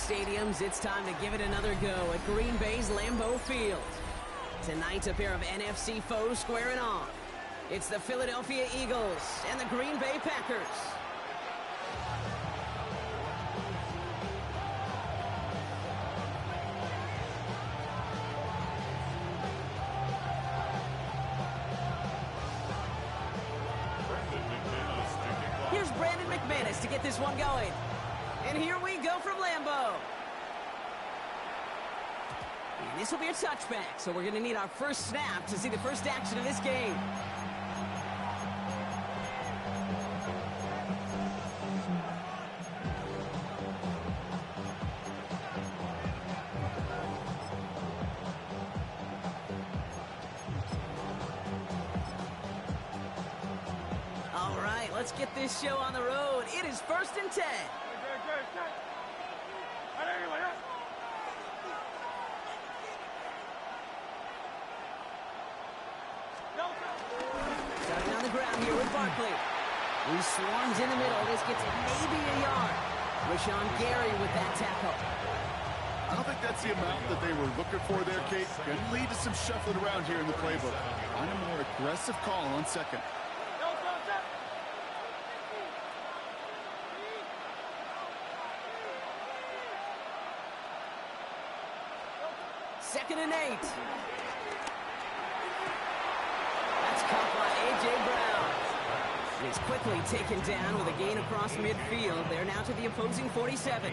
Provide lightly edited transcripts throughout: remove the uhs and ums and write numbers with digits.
stadiums, it's time to give it another go at Green Bay's Lambeau Field. Tonight, a pair of NFC foes squaring off. It's the Philadelphia Eagles and the Green Bay Packers. Here's Brandon McManus to get this one going. And here we go from Lambeau. And this will be a touchback, so we're going to need our first snap to see the first action of this game. All right, let's get this show on the road. It is 1st and 10. Starting on the ground here with Barkley. He swarms in the middle. This gets maybe a yard. Rashawn Gary with that tackle. I don't think that's the amount that they were looking for there, Kate. Going to lead to some shuffling around here in the playbook. On a more aggressive call on second. Second and 8. That's caught by A.J. Brown. He's quickly taken down with a gain across midfield. They're now to the opposing 47.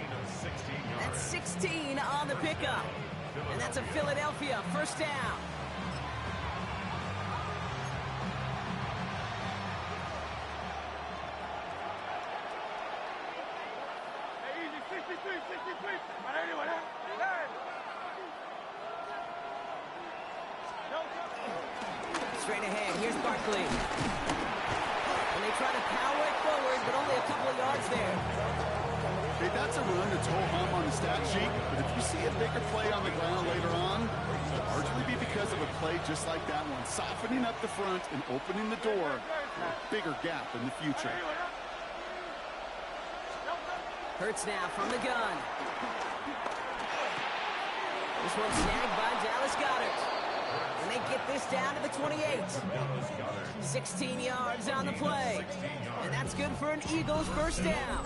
That's 16 on the pickup. And that's a Philadelphia first down. Straight ahead, here's Barkley. And they try to power it forward, but only a couple of yards there. Hey, that's a run that's ho-hum on the stat sheet, but if you see a bigger play on the ground later on, it'll largely be because of a play just like that one, softening up the front and opening the door for a bigger gap in the future. Hurts now from the gun. This one's snagged by Dallas Goedert. And they get this down to the 28. 16 yards on the play. And that's good for an Eagles first down.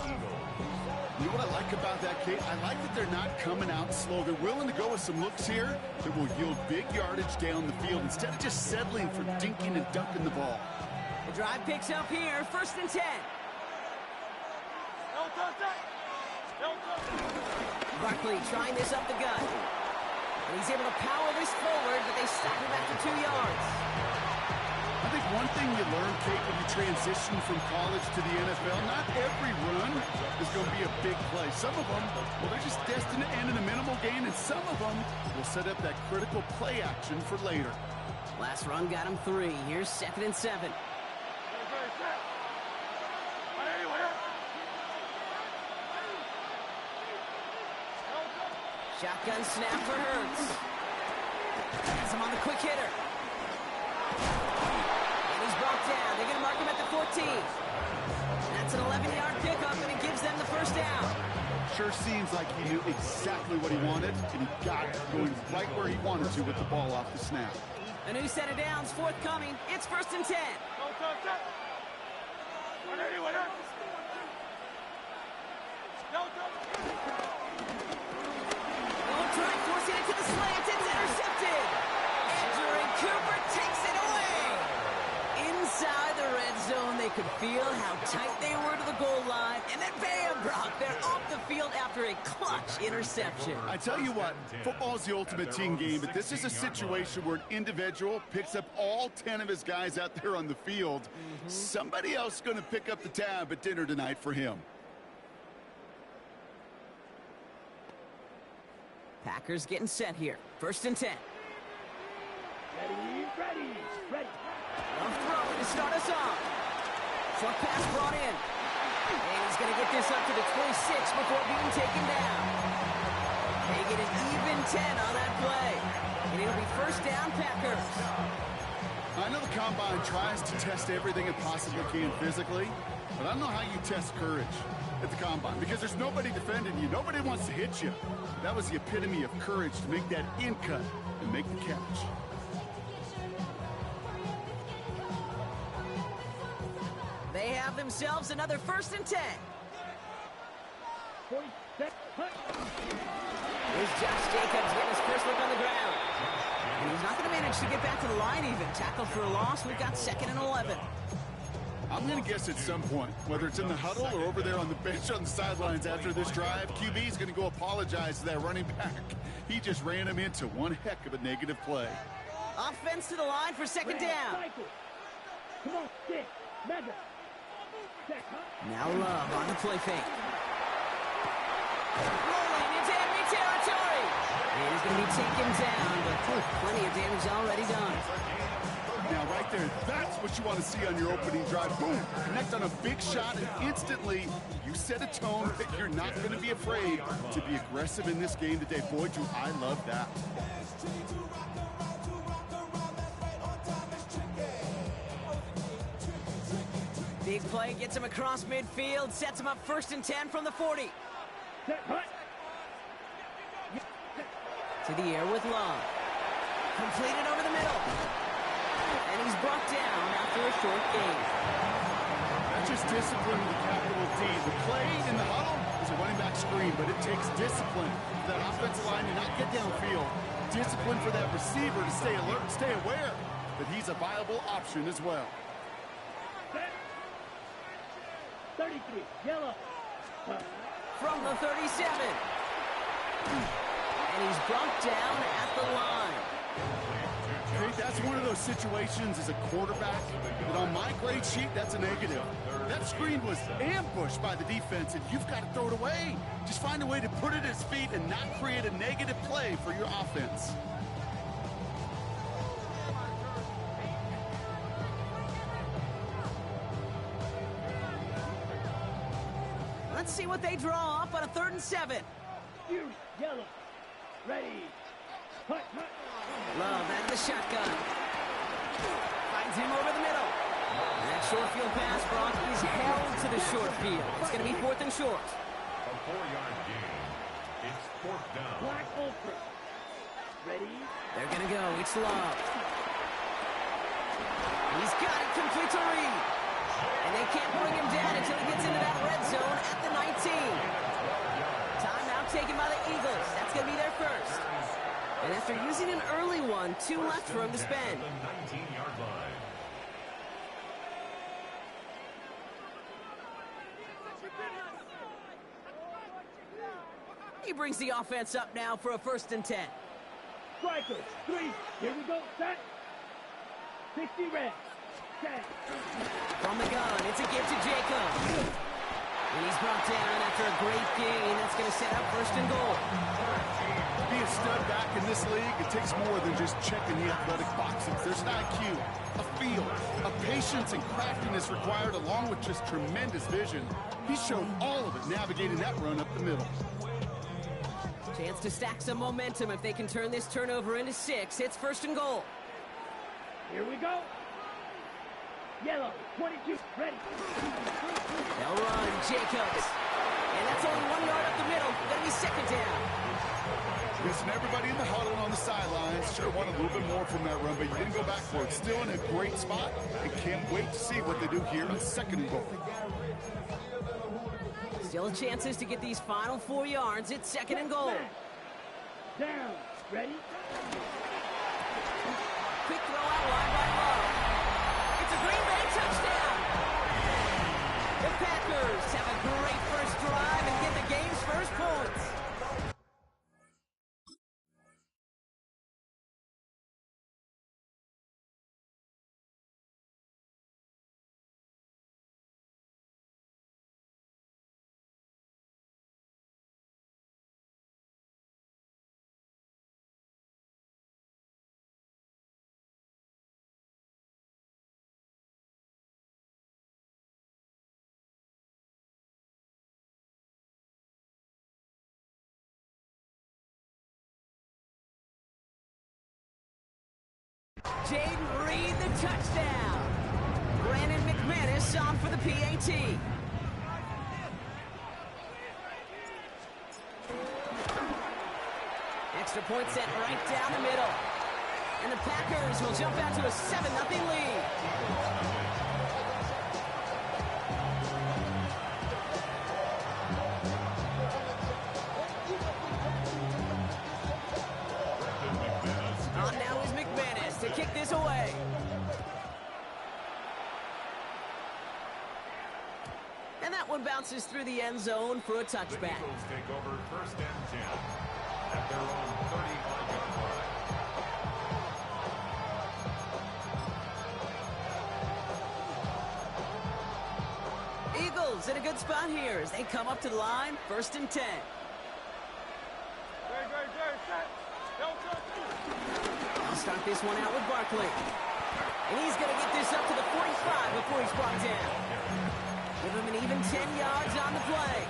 You know what I like about that, Kate? I like that they're not coming out slow. They're willing to go with some looks here that will yield big yardage down the field instead of just settling for dinking and dunking the ball. The drive picks up here, 1st and 10. Barkley trying this up the gut. And he's able to power this forward, but they stop him after 2 yards. I think one thing you learn, Kate, when you transition from college to the NFL, not every run is going to be a big play. Some of them, well, they're just destined to end in a minimal gain, and some of them will set up that critical play action for later. Last run got him 3. Here's 2nd and 7. Shotgun snap for Hurts. Has him on the quick hitter. And he's brought down. They're going to mark him at the 14. That's an 11-yard pickup, and it gives them the first down. Sure seems like he knew exactly what he wanted, and he got it, going right where he wanted to with the ball off the snap. A new set of downs forthcoming. It's 1st and 10. Trying forcing it to the slant. It's intercepted. Andrew Cooper takes it away. Inside the red zone, they could feel how tight they were to the goal line. And then bam, Brock, they're off the field after a clutch interception. I tell you what, football's the ultimate team game, but this is a situation where an individual picks up all 10 of his guys out there on the field. Somebody else is going to pick up the tab at dinner tonight for him. Packers getting set here. 1st and 10. Ready. Love throwing to start us off. Short pass brought in. And he's going to get this up to the 26 before being taken down. They get an even 10 on that play. And it'll be first down Packers. I know the Combine tries to test everything it possibly can physically, but I don't know how you test courage. at the combine because there's nobody defending you. Nobody wants to hit you. That was the epitome of courage to make that in cut and make the catch. They have themselves another 1st and 10. Here's Josh Jacobs getting his first look on the ground. And he's not going to manage to get back to the line even. Tackled for a loss. We've got 2nd and 11. I'm going to guess at some point, whether it's in the huddle or over there on the bench on the sidelines after this drive, QB is going to go apologize to that running back. He just ran him into one heck of a negative play. Offense to the line for 2nd down. Come on, stick. Mega. Now Love on the play fake. Rolling into enemy territory. And he's going to be taken down, but plenty of damage already done. Now, right there, that's what you want to see on your opening drive. Boom! Connect on a big shot, and instantly you set a tone that you're not going to be afraid to be aggressive in this game today. Boy, do I love that. Big play gets him across midfield, sets him up 1st and 10 from the 40. To the air with Love. Completed over the middle. And he's brought down after a short gain. That's just discipline with a capital D. The play in the huddle is a running back screen, but it takes discipline for that offensive line to not get downfield. Discipline for that receiver to stay alert, stay aware that he's a viable option as well. 33, yellow. From the 37. And he's brought down at the line. Okay, that's one of those situations as a quarterback that on my grade sheet, that's a negative. That screen was ambushed by the defense, and you've got to throw it away. Just find a way to put it at his feet and not create a negative play for your offense. Let's see what they draw up on a 3rd and 7. Fury, yellow. Ready. Hut, hut. Love out of the shotgun. Finds him over the middle. And that short field pass, Brock, is held to the short field. It's going to be 4th and short. A 4-yard gain. It's 4th down. Black Ultra. Ready. They're going to go. It's Love. He's got it complete to Reed. And they can't bring him down until he gets into that red zone at the 19. Timeout taken by the Eagles. That's going to be their first. And after using an early one, 2 left for him to spend. The 19-yard line. He brings the offense up now for a 1st and 10. Strikers, 3. Here we go, set. 60 red. Set. From the gun, it's a give to Jacob. And he's brought down after a great gain. That's going to set up 1st and goal. To be a stud back in this league, it takes more than just checking the athletic boxes. There's an IQ, a feel, a patience and craftiness required along with just tremendous vision. He showed all of it navigating that run up the middle. Chance to stack some momentum if they can turn this turnover into 6. It's 1st and goal. Here we go. Yellow, 22, ready. They'll run, Jacobs. And that's only 1 yard up the middle. Gonna be 2nd down. Listen, everybody in the huddle and on the sidelines should have wanted a little bit more from that run, but you didn't go back for it. Still in a great spot, and can't wait to see what they do here on 2nd and goal. Still chances to get these final 4 yards. It's 2nd and goal. Down, ready. Quick throw out wide by Love. It's a Green Bay touchdown. The Packers have a great first drive and get the game's first points. Jaden Reed, the touchdown. Brandon McManus on for the PAT. Extra point set right down the middle. And the Packers will jump out to a 7-0 lead. On now is McManus to kick this away. And that one bounces through the end zone for a touchback. The Eagles take over 1st and 10 at their own 35-yard line. Eagles in a good spot here as they come up to the line, 1st and 10. I'll start this one out with Barkley. And he's going to get this up to the 45 before he's brought down. Give him an even 10 yards on the play.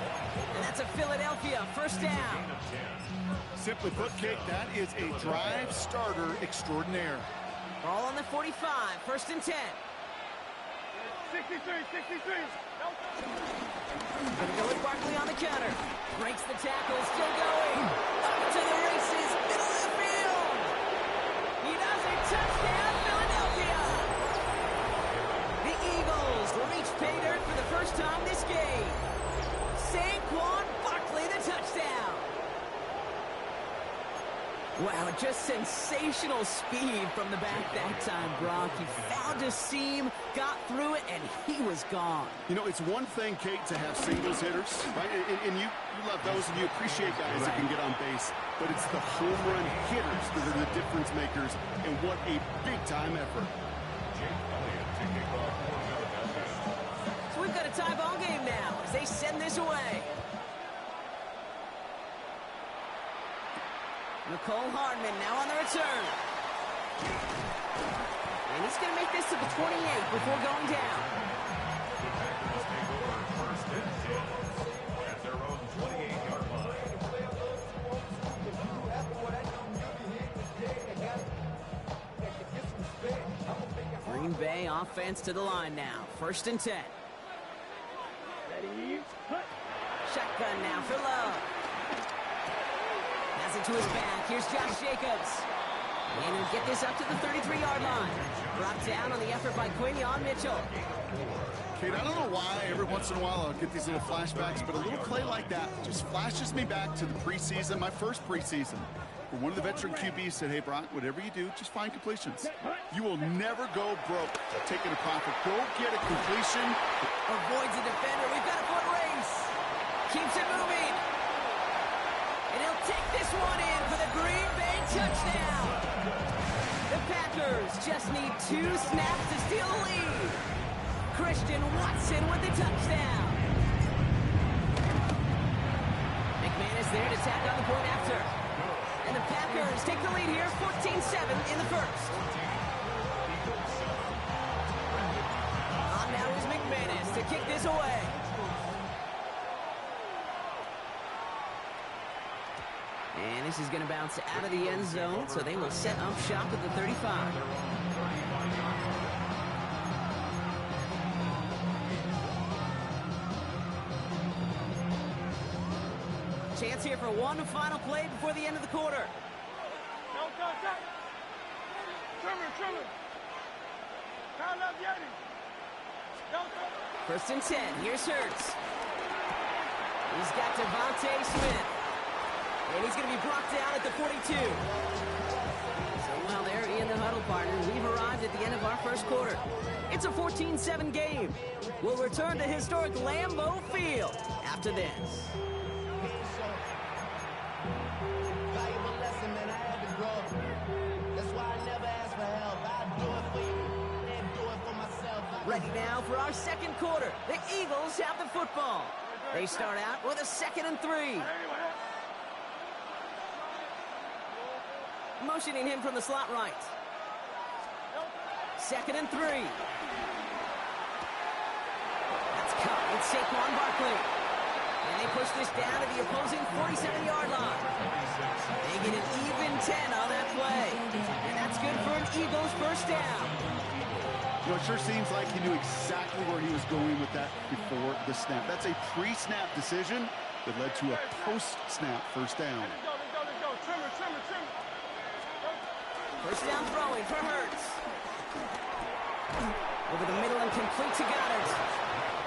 And that's a Philadelphia 1st down. Simply put, Kate, that is a drive starter extraordinaire. Ball on the 45, 1st and 10. 63. Gonna go with Barkley on the counter. Breaks the tackle, still going. Up to the races, middle of the field. He does it, touchdown, Philadelphia. The Eagles reach pay dirt for the first time this game. Saquon Barkley, the touchdown. Wow, just sensational speed from the back that time, Brock. He found a seam, got through it, and he was gone. You know, it's one thing, Kate, to have singles hitters, right? And you love those, and you appreciate guys that can get on base. But it's the home run hitters that are the difference makers, and what a big-time effort. So we've got a tie ball game now as they send this away. Nicole Hardman now on the return. And he's going to make this to the 28 before going down. The Packers take over 1st and 10 at their own 28-yard line. Green Bay offense to the line now. 1st and 10. Ready, cut. Shotgun now for Love. Pass it to his back. Here's Josh Jacobs. And he'll get this up to the 33-yard line. Brought down on the effort by Quinion Mitchell. Kate, I don't know why every once in a while I'll get these little flashbacks, but a little play like that just flashes me back to the preseason, my first preseason. Where one of the veteran QBs said, hey, Brock, whatever you do, just find completions. You will never go broke taking a profit. Go get a completion. Avoids a defender. We've got a foot race. Keeps it moving. And he'll take this one in for the Green Bay touchdown. The Packers just need 2 snaps to steal the lead. Christian Watson with the touchdown. McManus there to tack on the point after. And the Packers take the lead here, 14-7 in the first. On now is McManus to kick this away. And this is going to bounce out of the end zone, so they will set up shop at the 35. Chance here for one final play before the end of the quarter. Trimmer. Count up, Yeti. 1st and 10. Here's Hurts. He's got Devontae Smith. And he's going to be brought down at the 42. So while they're in the huddle, partner, we've arrived at the end of our first quarter. It's a 14-7 game. We'll return to historic Lambeau Field after this. Valuable lesson, man. I had to grow. That's why I never ask for help. I do it for you and do it for myself. Ready now for our second quarter. The Eagles have the football. They start out with a 2nd and 3. Motioning him from the slot right. 2nd and 3. That's caught. It's Saquon Barkley. And they push this down to the opposing 47-yard line. They get an even 10 on that play. And that's good for an Eagles 1st down. You know, it sure seems like he knew exactly where he was going with that before the snap. That's a pre-snap decision that led to a post-snap 1st down. Let's go. Trimmer. First down throwing for Hurts. Over the middle and complete to Goddard.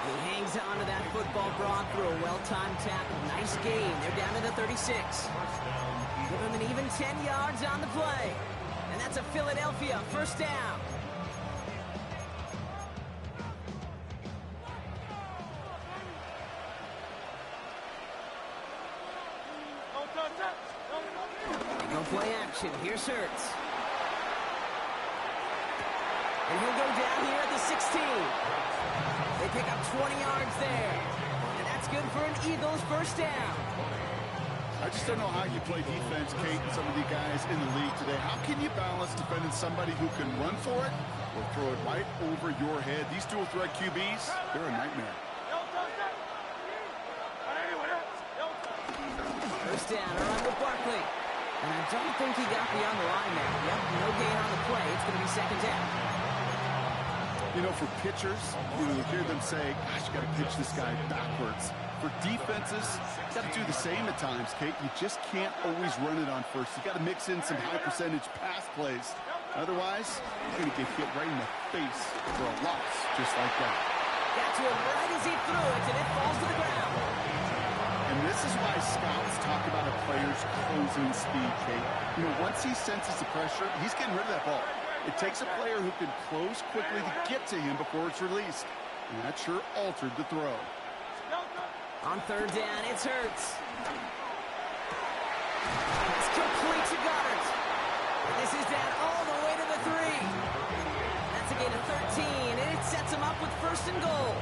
He hangs on to that football, Brock, through a well-timed tackle. Nice game. They're down to the 36. Give him an even 10 yards on the play. And that's a Philadelphia first down. No play action. Here's Hurts. And he'll go down here at the 16. They pick up 20 yards there. And that's good for an Eagles first down. I just don't know how you play defense, Kate, and some of the guys in the league today. How can you balance defending somebody who can run for it or throw it right over your head? These dual threat QBs, they're a nightmare. First down, around with Barkley. And I don't think he got beyond the line there. Yep, no gain on the play. It's going to be second down. You know, for pitchers, you hear them say, gosh, you got to pitch this guy backwards. For defenses, you got to do the same at times, Kate. You just can't always run it on first. You got to mix in some high percentage pass plays. Otherwise, you're going to get hit right in the face for a loss just like that. Got to him right as he threw it, and it falls to the ground. And this is why scouts talk about a player's closing speed, Kate. You know, once he senses the pressure, he's getting rid of that ball. It takes a player who can close quickly to get to him before it's released. And that sure altered the throw. On third down, it's Hurts. It's complete to Goddard. And this is down all the way to the 3. That's a gain of 13, and it sets him up with first and goal.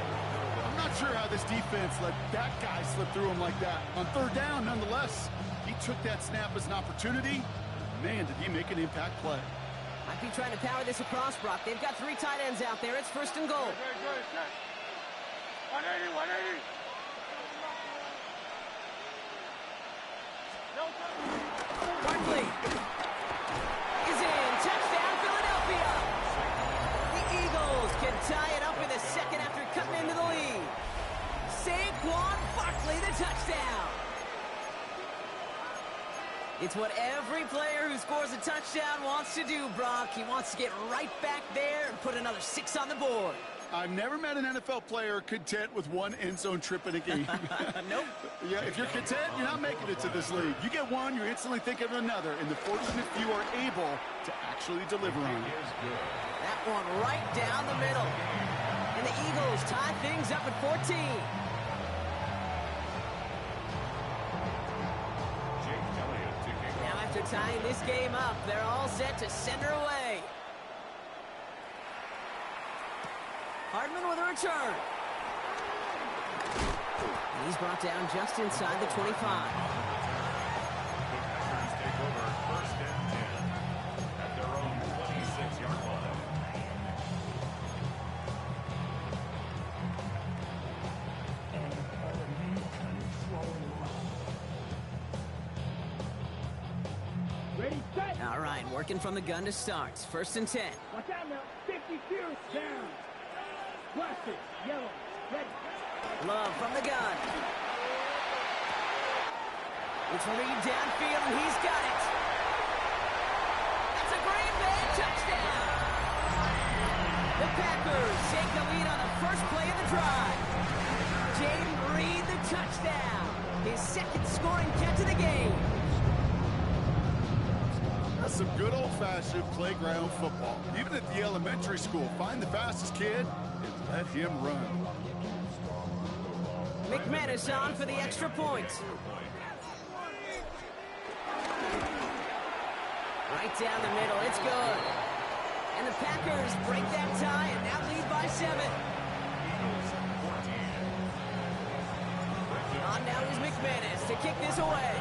I'm not sure how this defense let that guy slip through him like that. On third down, nonetheless, he took that snap as an opportunity. Man, did he make an impact play. Might be trying to power this across, Brock. They've got 3 tight ends out there. It's first and goal. 180. Barkley is in. Touchdown, Philadelphia. The Eagles can tie it up in the second after cutting into the lead. Saquon Barkley, the touchdown. It's what every player who scores a touchdown wants to do, Brock. He wants to get right back there and put another 6 on the board. I've never met an NFL player content with one end zone trip in a game. Nope. Yeah, if you're content, you're not making it to this league. You get one, you're instantly thinking of another, and the fortunate few are able to actually deliver on it. That one right down the middle. And the Eagles tie things up at 14. Now after tying this game up, they're all set to send her away. Hardman with a return. And he's brought down just inside the 25. The Packers take over first and 10 at their own 26-yard line. Ready, set. All right, working from the gun to start. First and 10. Watch out now. 50 fears down. Plastic, yellow, ready. Love from the gun. It's Reed downfield, and he's got it. That's a Green Bay touchdown. The Packers take the lead on the first play of the drive. Jaden Reed, the touchdown. His second scoring catch of the game. That's some good old-fashioned playground football. Even at the elementary school, find the fastest kid and let him run. McManus on for the extra point. Right down the middle, it's good. And the Packers break that tie and now lead by 7. On now is McManus to kick this away.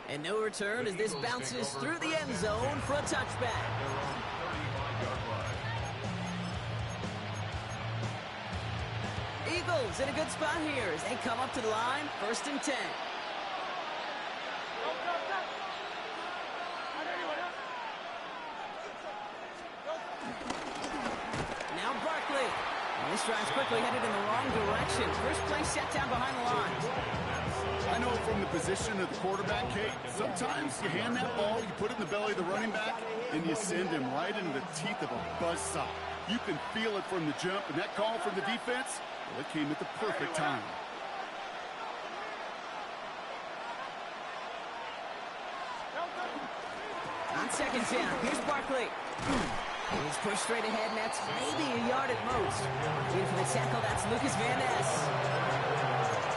And no return as this bounces through the end zone for a touchback. Eagles in a good spot here as they come up to the line, first and 10. Now Barkley. This drive's quickly headed in the wrong direction. First play set down behind the line. I know from the position of the quarterback, Kate, sometimes you hand that ball, you put it in the belly of the running back, and you send him right into the teeth of a buzzsaw. You can feel it from the jump, and that call from the defense, well, it came at the perfect time. On second down, here's Barkley. He's pushed straight ahead, and that's maybe a yard at most. In for the tackle, that's Lucas Van Ness.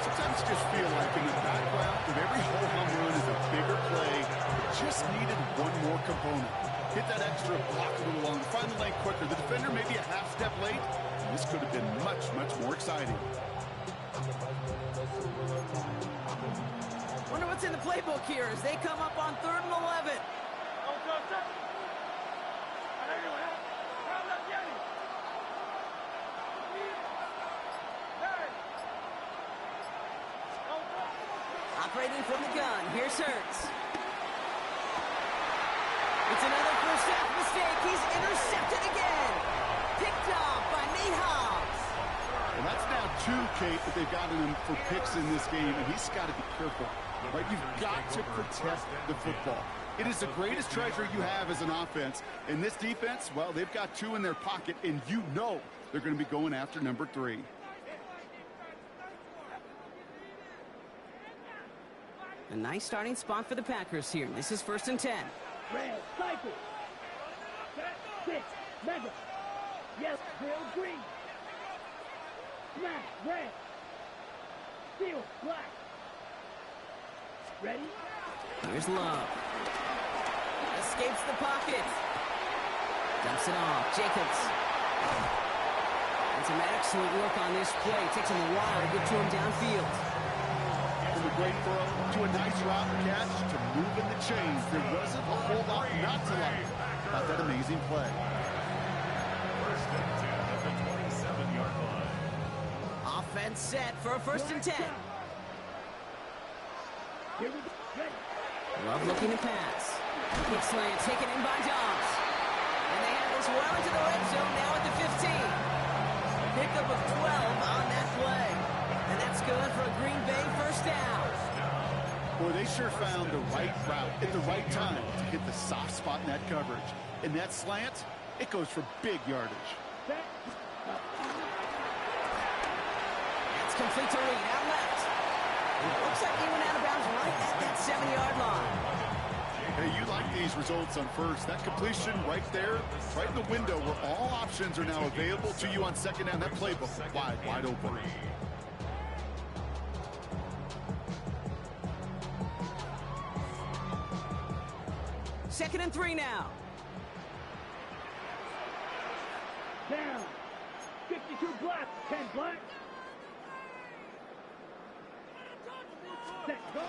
Sometimes you just feel like in the background of every ho-hum run is a bigger play. It just needed one more component. Hit that extra block a little longer, find the lane quicker. The defender maybe a half step late, and this could have been much, much more exciting. Wonder what's in the playbook here as they come up on 3rd and 11. Operating from the gun, here's Hurts. It's another first half mistake. He's intercepted again. Picked off by Nate Hobbs. And that's now 2, Kate, that they've gotten him for picks in this game, and he's got to be careful. Right? You've got to protect the football. It is the greatest treasure you have as an offense. And this defense, well, they've got 2 in their pocket, and you know they're going to be going after number 3. A nice starting spot for the Packers here. This is 1st and 10. Red, cycle. Set, 6, mega. Yes, Bill, green. Smash, red. Steel, black. Ready? Here's Love. Escapes the pocket. Dumps it off. Jacobs. And some excellent work on this play. Takes him a while to get to him downfield. From a great throw to a nice route catch to moving the chains. There wasn't a whole lot not to like about that amazing play. 1st and 10 at the 27-yard line. Offense set for a 1st and 10. Here we go. Ready. Love looking to pass. Quick slant taken in by Dobbs. And they have this well into the red zone now at the 15. Pickup of 12 on that play. And that's good for a Green Bay 1st down. Boy, they sure found the right route at the right time to hit the soft spot in that coverage. And that slant, it goes for big yardage. Set. It's complete to Reed, out left. It looks like he went out of bounds right at that 7-yard line. Hey, you like these results on first. That completion right there, right in the window where all options are now available to you on 2nd down. That playbook wide open. 2nd and 3 now. Down. 52 black. 10 black. Set. Go.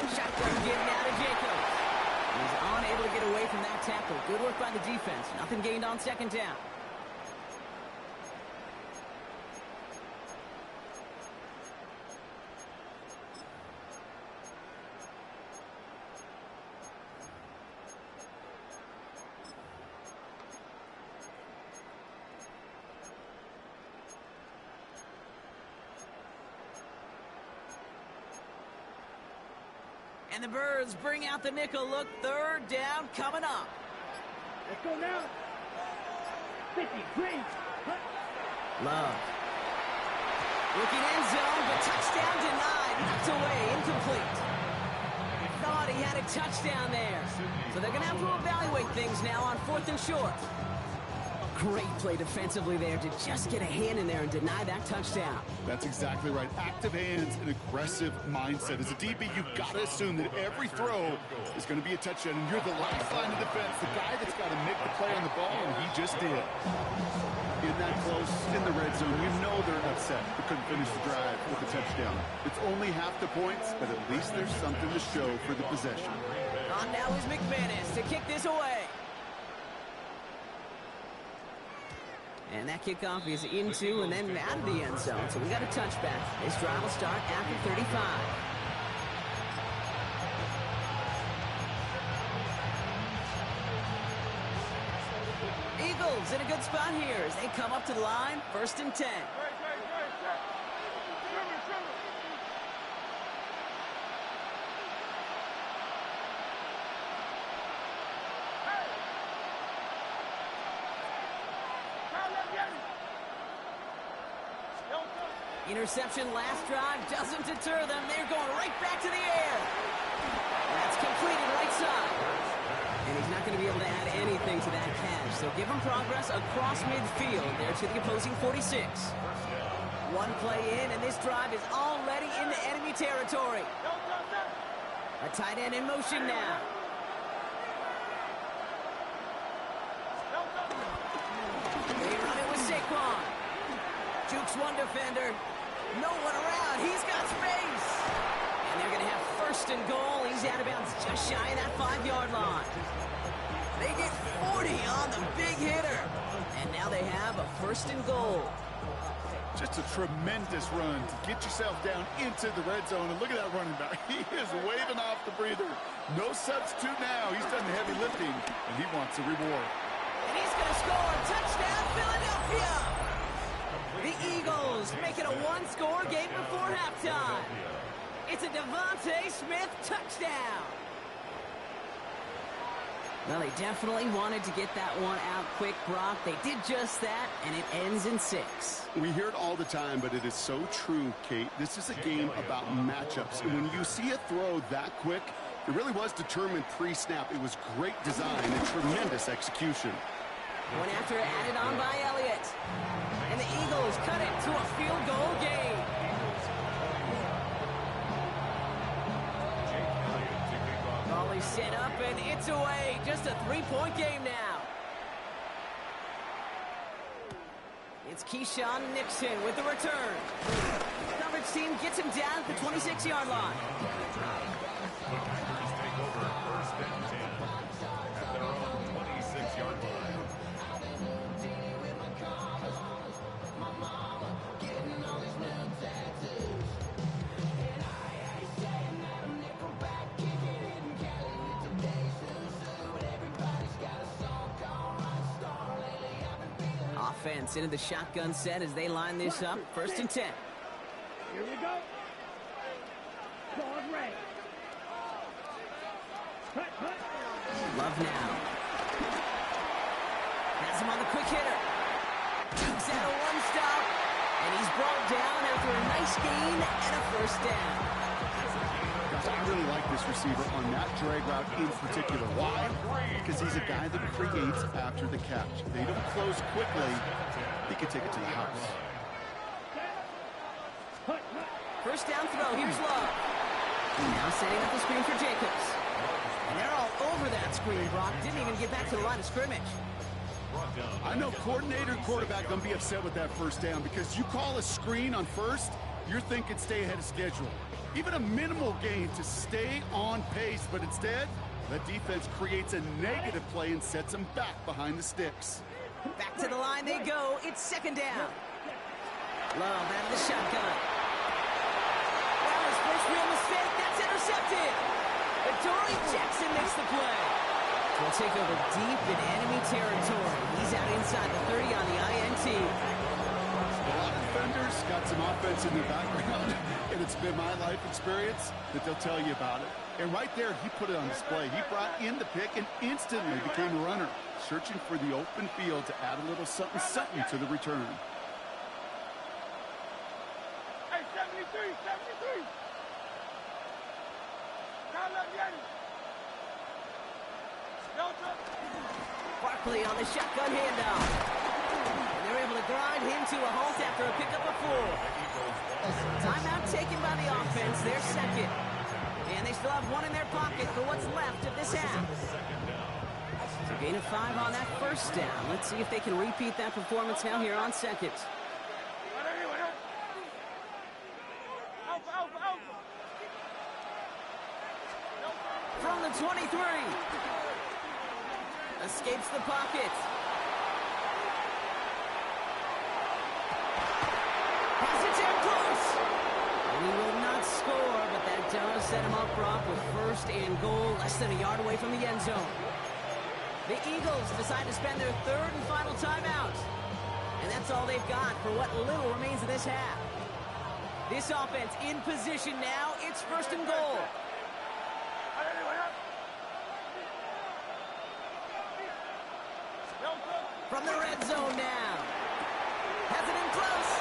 Shotgun getting out of Jacobs. He's unable to get away from that tackle. Good work by the defense. Nothing gained on 2nd down. And the Birds bring out the nickel look. 3rd down coming up. Let's go now. 50, green. Love. Looking end zone, but touchdown denied. Knocked away, incomplete. Thought he had a touchdown there. So they're going to have to evaluate things now on 4th and short. Great play defensively there to just get a hand in there and deny that touchdown. That's exactly right. Active hands and aggressive mindset. As a DB, you've got to assume that every throw is going to be a touchdown, and you're the last line of defense, the guy that's got to make the play on the ball, and he just did. In that close, in the red zone, you know they're upset. They couldn't finish the drive with a touchdown. It's only half the points, but at least there's something to show for the possession. On now is McManus to kick this away. And that kickoff is into and then out of the end zone. So we got a touchback. This drive will start after 35. Eagles in a good spot here as they come up to the line. 1st and 10. Interception last drive doesn't deter them. They're going right back to the air. That's completed right side. And he's not going to be able to add anything to that catch. So give him progress across midfield there to the opposing 46. One play in, and this drive is already into enemy territory. A tight end in motion now. They run it with Saquon. Jukes one defender. No one around. He's got space. And they're going to have first and goal. He's out of bounds just shy of that 5-yard line. They get 40 on the big hitter. And now they have a first and goal. Just a tremendous run to get yourself down into the red zone. And look at that running back. He is waving off the breather. No substitute now. He's done the heavy lifting, and he wants a reward. And he's going to score. Touchdown, Philadelphia. The Eagles make it a one-score game before halftime. It's a Devontae Smith touchdown. Well, they definitely wanted to get that one out quick, Brock. They did just that, and it ends in 6. We hear it all the time, but it is so true, Kate. This is a game about matchups. And when you see a throw that quick, it really was determined pre-snap. It was great design and tremendous execution. One after added on by Elliott. And the Eagles cut it to a field goal game. Ball is set up, and it's away. Just a 3-point game now. It's Keyshawn Nixon with the return. Coverage team gets him down at the 26-yard line. Packers take over first and 10 at their own 26-yard line. Offense into the shotgun set as they line this up. First and 10. Here we go. Guard ready. Cut. Love now. Has him on the quick hitter. Takes out a one-stop. And he's brought down after a nice gain and a first down. Gosh, I really like this receiver on that drag route in particular. Why? Because he's a guy that creates after the catch. They don't close quickly. He can take it to the house. First down throw. Here's Love. Now setting up the screen for Jacobs. And they're all over that screen, Brock. Didn't even get back to the line of scrimmage. I know coordinator and quarterback going to be upset with that first down because you call a screen on first, you're thinking stay ahead of schedule. Even a minimal gain to stay on pace, but instead, the defense creates a negative play and sets them back behind the sticks. Back to the line they go. It's second down. Love out of the shotgun. Well, his first real mistake. That's intercepted. Adoree Jackson makes the play. We'll take over deep in enemy territory. He's out inside the 30 on the INT. A lot of defenders got some offense in their background, and it's been my life experience that they'll tell you about it. And right there, he put it on display. He brought in the pick and instantly became a runner, searching for the open field to add a little something to the return. Hey, 73. Barkley on the shotgun handoff. And they're able to grind him to a halt after a pickup of 4. Timeout taken by the offense. They're second. And they still have one in their pocket for what's left of this half. So gain of 5 on that first down. Let's see if they can repeat that performance now here on second. From the 23. Escapes the pocket. Pass it down close. And he will not score, but that does set him up, Brock, with first and goal, less than a yard away from the end zone. The Eagles decide to spend their third and final timeout. And that's all they've got for what little remains of this half. This offense in position now. It's first and goal. From the red zone now. Has it in close.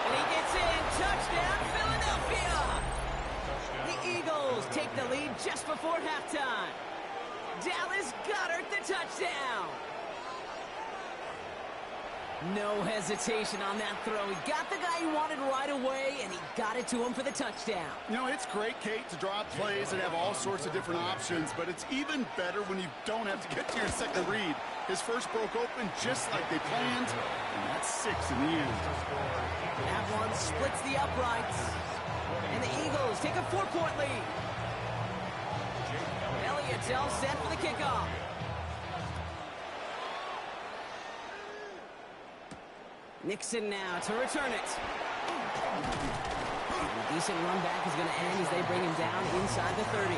And he gets in. Touchdown, Philadelphia! The Eagles take the lead just before halftime. Dallas Goedert the touchdown. No hesitation on that throw. He got the guy he wanted right away, and he got it to him for the touchdown. You know, it's great, Kate, to draw up plays and have all sorts of different options, but it's even better when you don't have to get to your second read. His first broke open just like they planned, and that's 6 in the end. That one splits the uprights, and the Eagles take a 4-point lead. Elliott's all set for the kickoff. Nixon now to return it. A decent run back is going to end as they bring him down inside the 30.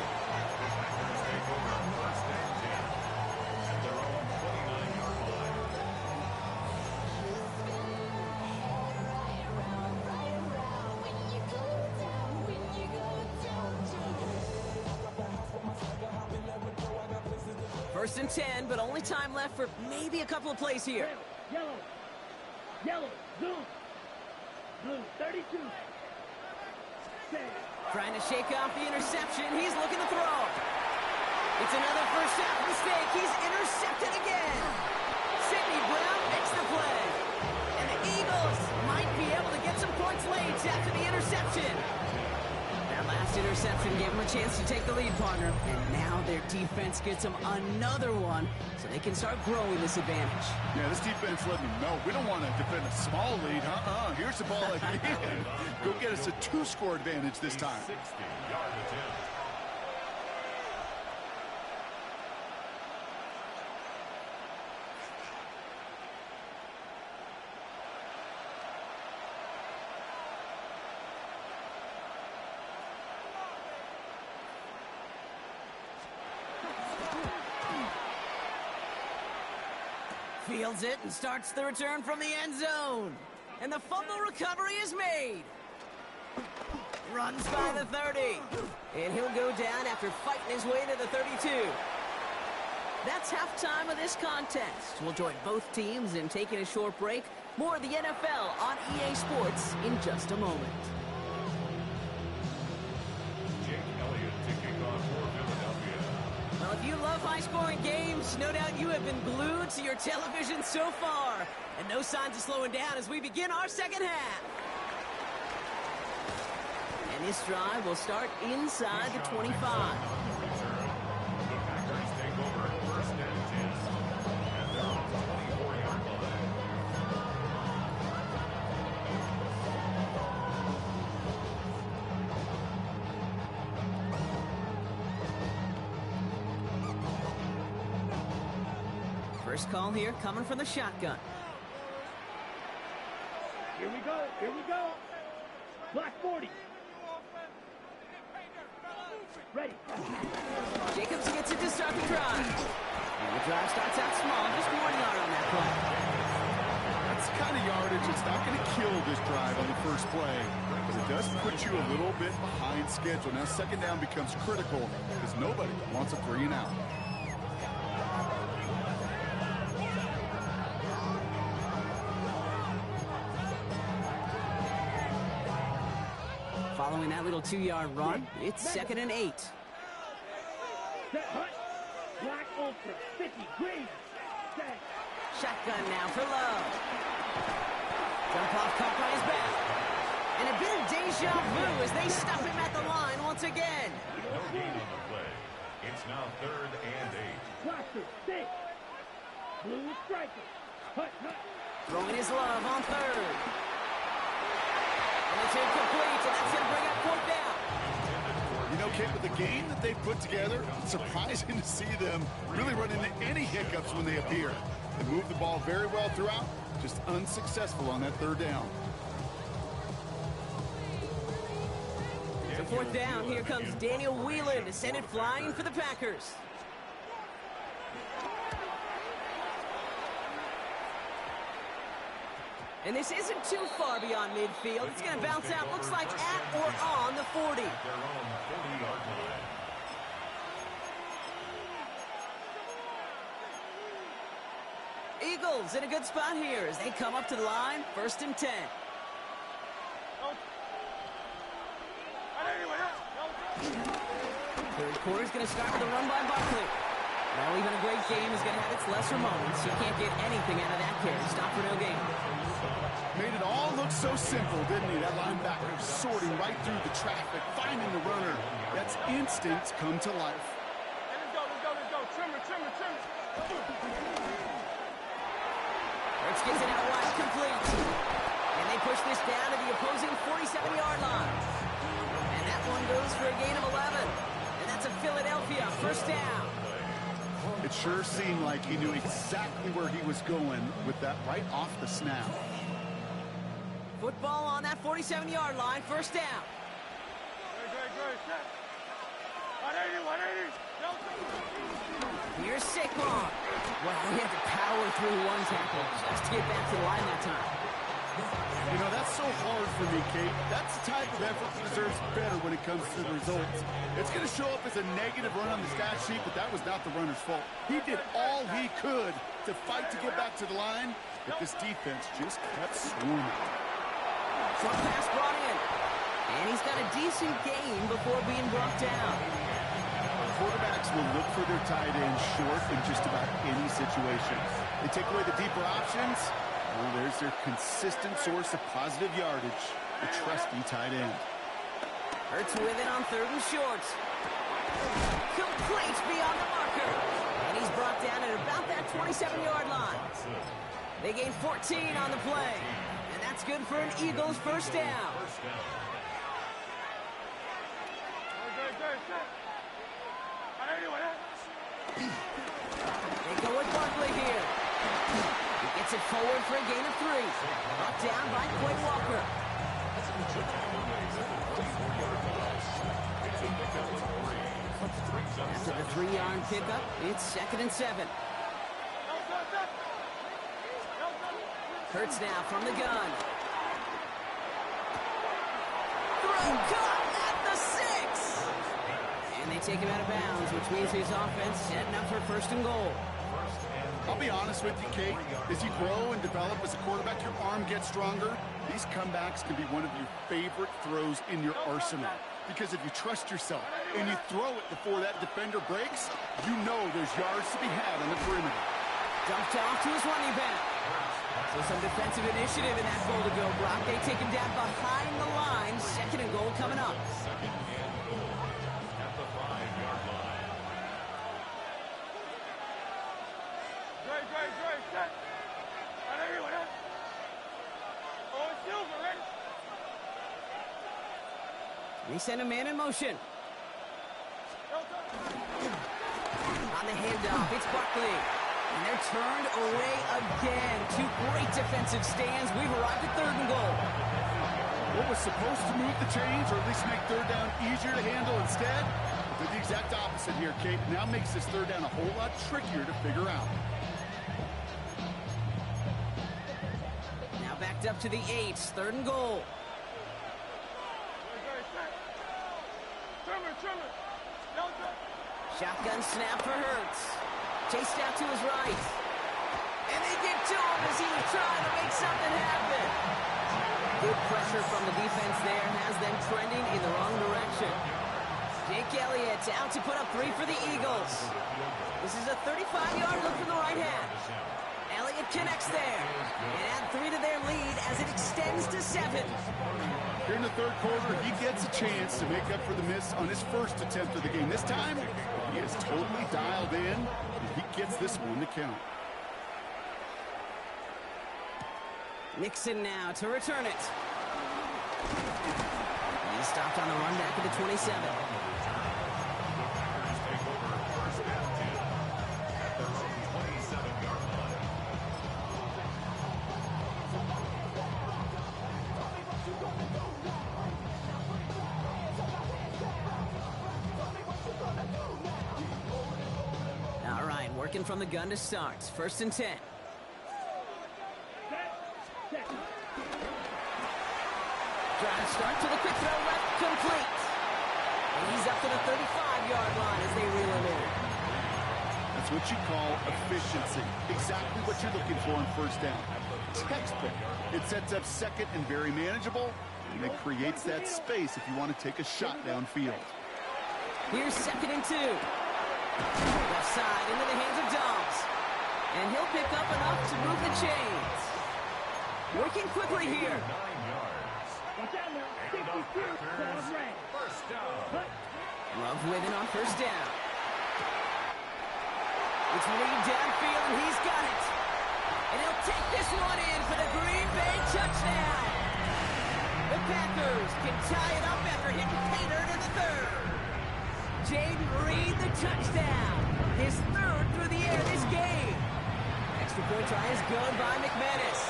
First and 10, but only time left for maybe a couple of plays here. Yellow. Yellow. Blue. Blue. 32. Trying to shake off the interception. He's looking to throw. It's another first half mistake. He's intercepted again. Sidney Brown makes the play. And the Eagles might be able to get some points late after the interception. That last interception gave them a chance to take the lead, partner. And now their defense gets them another one so they can start growing this advantage. Yeah, this defense let me know. We don't want to defend a small lead. Here's the ball again. Go get us a 2-score advantage this time. 60-yard attempt. Fields it and starts the return from the end zone. And the fumble recovery is made. Runs by the 30. And he'll go down after fighting his way to the 32. That's halftime of this contest. We'll join both teams in taking a short break. More of the NFL on EA Sports in just a moment. Well, if you love high-scoring games, no doubt you have been glued to your television so far. And no signs of slowing down as we begin our second half. And this drive will start inside the 25. The Packers take over at first and 10. And they're on the 24-yard line. First call here coming from the shotgun. Here we go. Here we go. Black 40. Ready. Jacobs gets it to start the drive. And the drive starts out small, just 1 yard on that play. That's the kind of yardage that's not going to kill this drive on the first play, but it does put you a little bit behind schedule. Now second down becomes critical because nobody wants a 3 and out. Following that little 2-yard run, it's second and 8. Set hut. Black Ultra. 50. Green. Set. Shotgun now for Love. Jump off caught by his back. And a bit of deja vu as they stop him at the line once again. No gain on the play. It's now third and 8. Blaster. 6. Blue striker. Hut. Hut. Throwing his Love on third. And it's incomplete, and that's going to bring up fourth down. You know, Kate, with the game that they've put together, it's surprising to see them really run into any hiccups when they appear. They move the ball very well throughout, just unsuccessful on that third down. So fourth down, here comes Daniel Whelan to send it flying for the Packers. And this isn't too far beyond midfield. It's going to bounce out, looks like at or on the 40. Their own 40-yard line. Eagles in a good spot here as they come up to the line, first and 10. Third quarter's going to start with a run by Barkley. Well, even a great game is going to have its lesser moments. You can't get anything out of that carry. Stop for no gain. Made it all look so simple, didn't he? That linebacker sorting right through the traffic, finding the runner. That's instincts come to life. Let's go. Trimmer. Hurts gets it out wide, complete. And they push this down to the opposing 47-yard line. And that one goes for a gain of 11. And that's a Philadelphia first down. It sure seemed like he knew exactly where he was going with that right off the snap. Football on that 47-yard line, first down. Great. 180. Here's Saquon. Wow, he had to power through one tackle just to get back to the line that time. You know, that's so hard for me, Kate. That's the type of effort that deserves better when it comes to the results. It's going to show up as a negative run on the stat sheet, but that was not the runner's fault. He did all he could to fight to get back to the line, but this defense just kept swarming. Short pass brought in. And he's got a decent gain before being brought down. Quarterbacks will look for their tight end short in just about any situation. They take away the deeper options. Well, there's their consistent source of positive yardage, the trusty tight end. Hurts with it on third and short. Complete beyond the marker. And he's brought down at about that 27-yard line. They gain 14 on the play. And that's good for an Eagles first down. They go with Barkley here. He gets it forward for a gain of 3. Brought down by Quay Walker. After the 3-yard pickup, it's 2nd and 7. Hurts now from the gun. Throw caught at the 6. And they take him out of bounds, which means his offense setting up for 1st and goal. I'll be honest with you, Kate. As you grow and develop as a quarterback, your arm gets stronger. These comebacks can be one of your favorite throws in your arsenal. Because if you trust yourself and you throw it before that defender breaks, you know there's yards to be had on the perimeter. Dumped off to his running back. So some defensive initiative in that goal to go, Brock. They take him down behind the line. 2nd and goal coming up. They send a man in motion. On the handoff, it's Barkley. And they're turned away again. 2 great defensive stands. We've arrived at 3rd and goal. What was supposed to move the chains, or at least make 3rd down easier to handle instead, did the exact opposite here, Kate. Now makes this 3rd down a whole lot trickier to figure out. Now backed up to the 8, 3rd and goal. Shotgun snap for Hurts. Chased out to his right. And they get to him as he was trying to make something happen. Good pressure from the defense there has them trending in the wrong direction. Jake Elliott out to put up 3 for the Eagles. This is a 35-yard look from the right hand. Elliott connects there. And add 3 to their lead as it extends to 7. Here in the 3rd quarter, he gets a chance to make up for the miss on his first attempt of the game. This time, he is totally dialed in, and he gets this one to count. Nixon now to return it. He stopped on the run back at the 27. All right, working from the gun to start. 1st and 10. Drive start to the quick throw left, complete. And he's up to the 35-yard line as they reel him in. That's what you call efficiency. Exactly what you're looking for on 1st down. Textbook. It sets up 2nd and very manageable, and it creates that space if you want to take a shot downfield. Here's 2nd and 2. Left side into the hands of Dobbs. And he'll pick up enough to move the chains. Working quickly here. 9 yards. Watch out now. 62. Pause red. First down. Love winning on 1st down. It's lead downfield, and he's got it. And he'll take this one in for the Green Bay touchdown. The Packers can tie it up after hitting pay dirt in the 3rd. Jaden Reed, the touchdown. His 3rd through the air this game. Extra point try is good by McManus.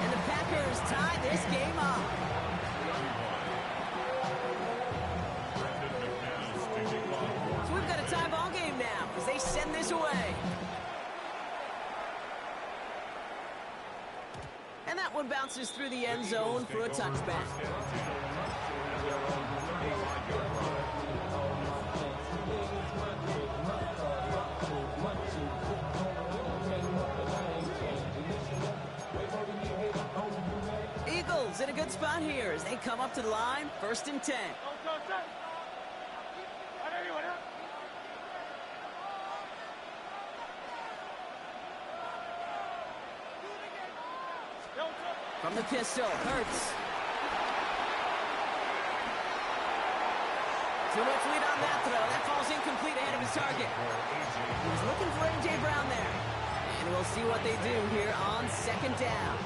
And the Packers tie this game up. So we've got a tie ball game now as they send this away. And that one bounces through the end zone for a touchback. Eagles in a good spot here as they come up to the line, 1st and 10. From the pistol, Hurts. Too much lead on that throw. That falls incomplete ahead of his target. He was looking for A.J. Brown there. And we'll see what they do here on 2nd down.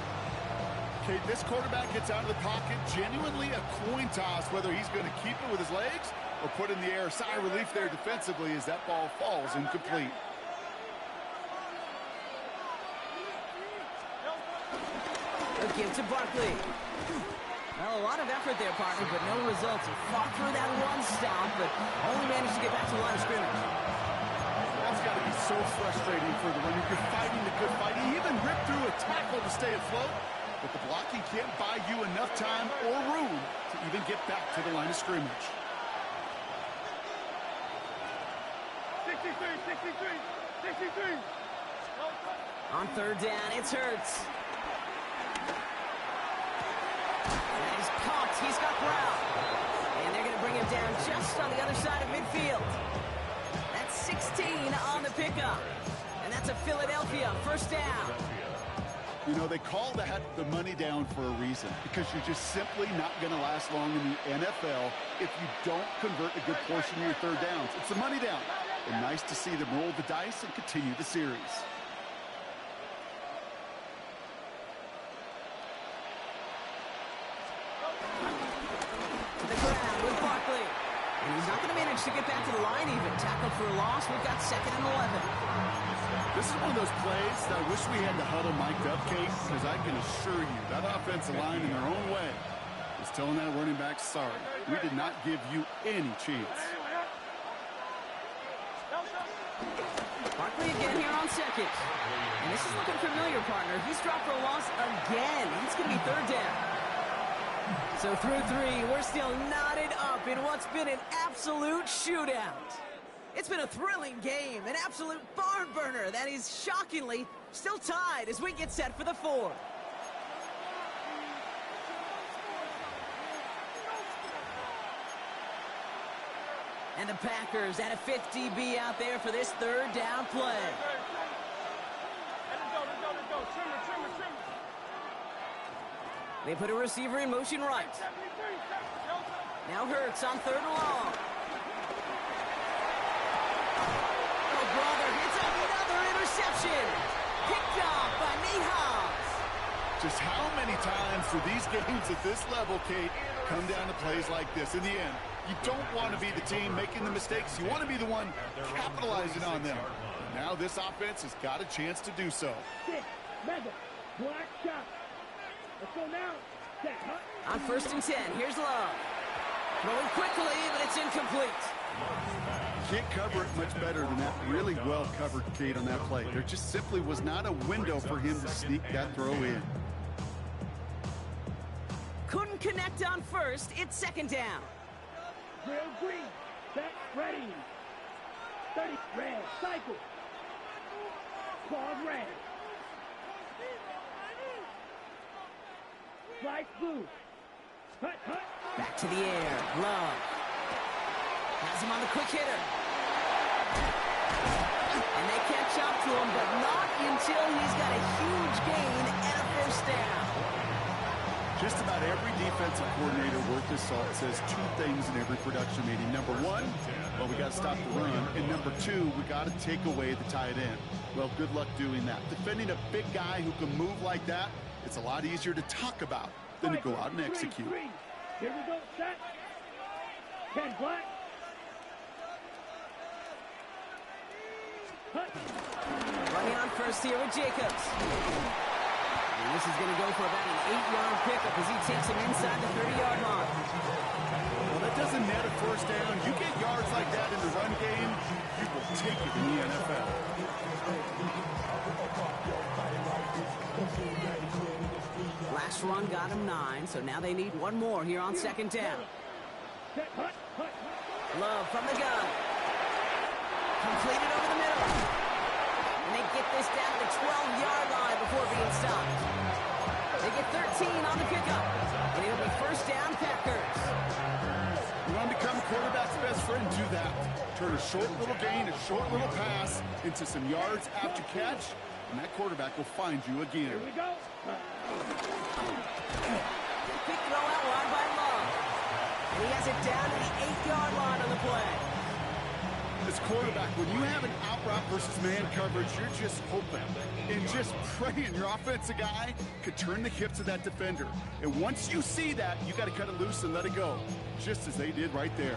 Okay, this quarterback gets out of the pocket. Genuinely a coin toss whether he's going to keep it with his legs or put in the air. Sigh of relief there defensively as that ball falls incomplete. They'll give to Barkley. Well, a lot of effort there, partner, but no results. He fought through that one stop, but only managed to get back to the line of scrimmage. That's got to be so frustrating for the runner. You're fighting the good fight. He even ripped through a tackle to stay afloat, but the blocking can't buy you enough time or room to even get back to the line of scrimmage. 63. On 3rd down, it's Hurts. And he's caught. He's got Brown. And they're going to bring him down just on the other side of midfield. That's 16 on the pickup. And that's a Philadelphia 1st down. You know, they call that the money down for a reason, because you're just simply not going to last long in the NFL if you don't convert a good portion of your 3rd downs. It's the money down. And nice to see them roll the dice and continue the series. To the ground with Barkley. And he's not going to manage to get back to the line even. Tackle for a loss. We've got 2nd and 11. This is one of those plays that I wish we had the huddle mic'd up, Kate, because I can assure you that offensive line in their own way is telling that running back, sorry, we did not give you any chance. Barkley again here on 2nd. And this is looking familiar, partner. He's dropped for a loss again. It's going to be 3rd down. So through 3, we're still knotted up in what's been an absolute shootout. It's been a thrilling game, an absolute barn burner that is shockingly still tied as we get set for the 4th. And the Packers at a 50 DB out there for this 3rd down play. They put a receiver in motion right. Now Hurts on 3rd and long. Oh, brother, it's another interception. Picked off by Mihas. Just how many times do these games at this level, Kate, come down to plays like this? In the end, you don't want to be the team making the mistakes. You want to be the one capitalizing on them. Now this offense has got a chance to do so. 6, Mega, black shot. Let's go now. Set, huh? On 1st and 10, here's Love. Throwing quickly, but it's incomplete. Can't cover it much better than that. Really well covered, Kate, on that play. There just simply was not a window for him to sneak that throw in. Couldn't connect on 1st. It's 2nd down. Drill green. Set, ready. 30, red, cycle. Pause red. Slice blue. Hut, hut. Back to the air. Love. Has him on the quick hitter. And they catch up to him, but not until he's got a huge gain and a first down. Just about every defensive coordinator worth his salt says two things in every production meeting. Number one, well, we got to stop the run. And number two, we got to take away the tight end. Well, good luck doing that. Defending a big guy who can move like that, it's a lot easier to talk about than to go out and execute. Here we go, set. 10 black. Running on first here with Jacobs. And this is going to go for about an 8-yard pickup as he takes him inside the 30-yard line. Well, that doesn't net a first down. You get yards like that in the run game, you will take it in the NFL. Last run got him 9, so now they need one more here on second down. Love from the gun. Completed over the middle. And they get this down to the 12-yard line before being stopped. They get 13 on the pickup. And it'll be first down, Packers. You want to become a quarterback's best friend? Do that. Turn a short little gain, a short little pass into some yards after catch, and that quarterback will find you again. Here we go. Big throw out wide by Love. And he has it down to the 8-yard line on the play. As quarterback, when you have an out route versus man coverage, you're just hoping and just praying your offensive guy could turn the hips of that defender. And once you see that, you got to cut it loose and let it go, just as they did right there.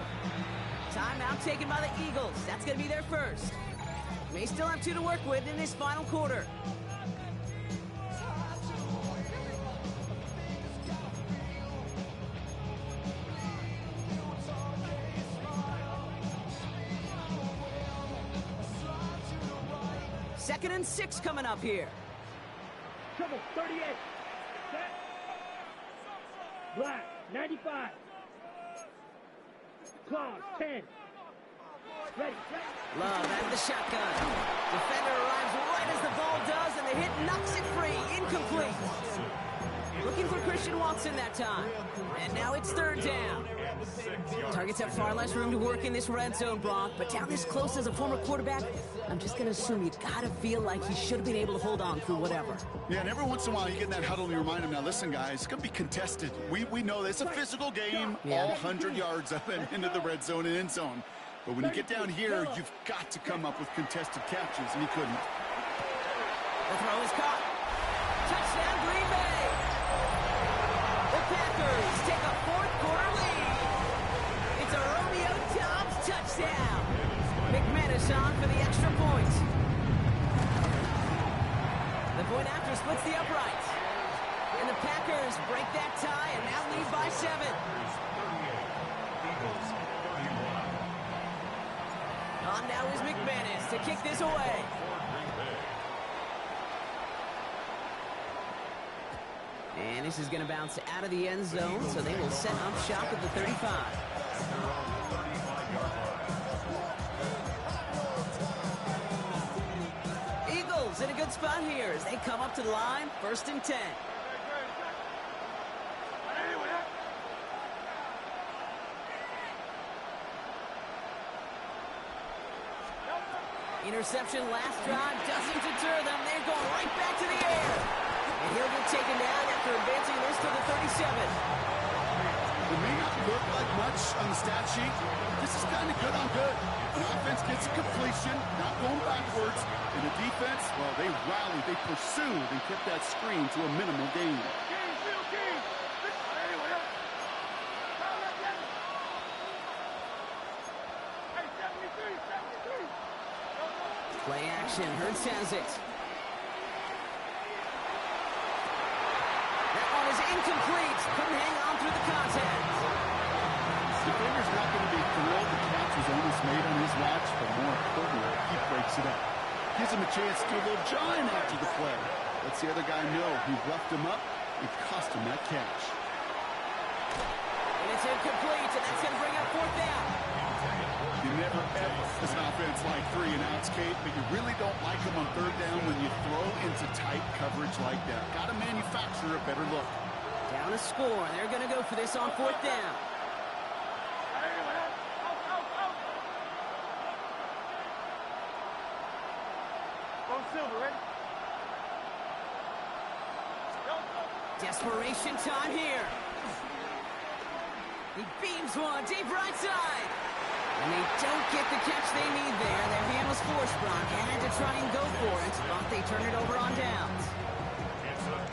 Timeout taken by the Eagles. That's going to be their first. May still have 2 to work with in this final quarter. Second and 6 coming up here. Trouble, 38. Set. Black, 95. Claws, 10. Ready, set. Love out of the shotgun. Defender arrives right as the ball does, and the hit knocks it free. Incomplete. Looking for Christian Watson that time. And now it's third down. Targets have far less room to work in this red zone, Brock, but down this close as a former quarterback, I'm just going to assume you got to feel like he should have been able to hold on through whatever. Yeah, and every once in a while you get in that huddle and you remind him, now listen, guys, it's going to be contested. We know this. It's a physical game, all 100 yards up and into the red zone and end zone. But when you get down here, you've got to come up with contested catches, and he couldn't. The throw is caught. Touchdown, Green Bay. The Packers take a fourth-quarter lead. It's a Romeo Doubs touchdown. McManus on for the extra point. The point after splits the uprights. And the Packers break that tie and now lead by 7. On now is McManus to kick this away. And this is going to bounce out of the end zone, so they will set up shop at the 35. Eagles in a good spot here as they come up to the line, 1st and 10. Interception last drive doesn't deter them. They're going right back to the air. And he'll get taken down after advancing this to the 37. It may not look like much on the stat sheet. This is kind of good on good. The offense gets a completion, not going backwards. And the defense, well, they rallied, they pursued, and kept that screen to a minimal gain. Play action. Hurts has it. That one is incomplete. Couldn't hang on through the contact. Defender's not going to be thrilled the catch was almost made on his watch, but more importantly, he breaks it up. Gives him a chance to do a little jawing after the play. Lets the other guy know he roughed him up and cost him that catch. And it's incomplete, and that's going to bring up 4th down. You never ever, as an offense, like 3 and outs, Kate, but you really don't like them on 3rd down when you throw into tight coverage like that. Got to manufacture a better look. Down a score, and they're going to go for this on 4th down. Desperation time here. He beams one deep right side. And they don't get the catch they need there. Their hand was forced, Brock. Had to try and go for it, but they turn it over on downs.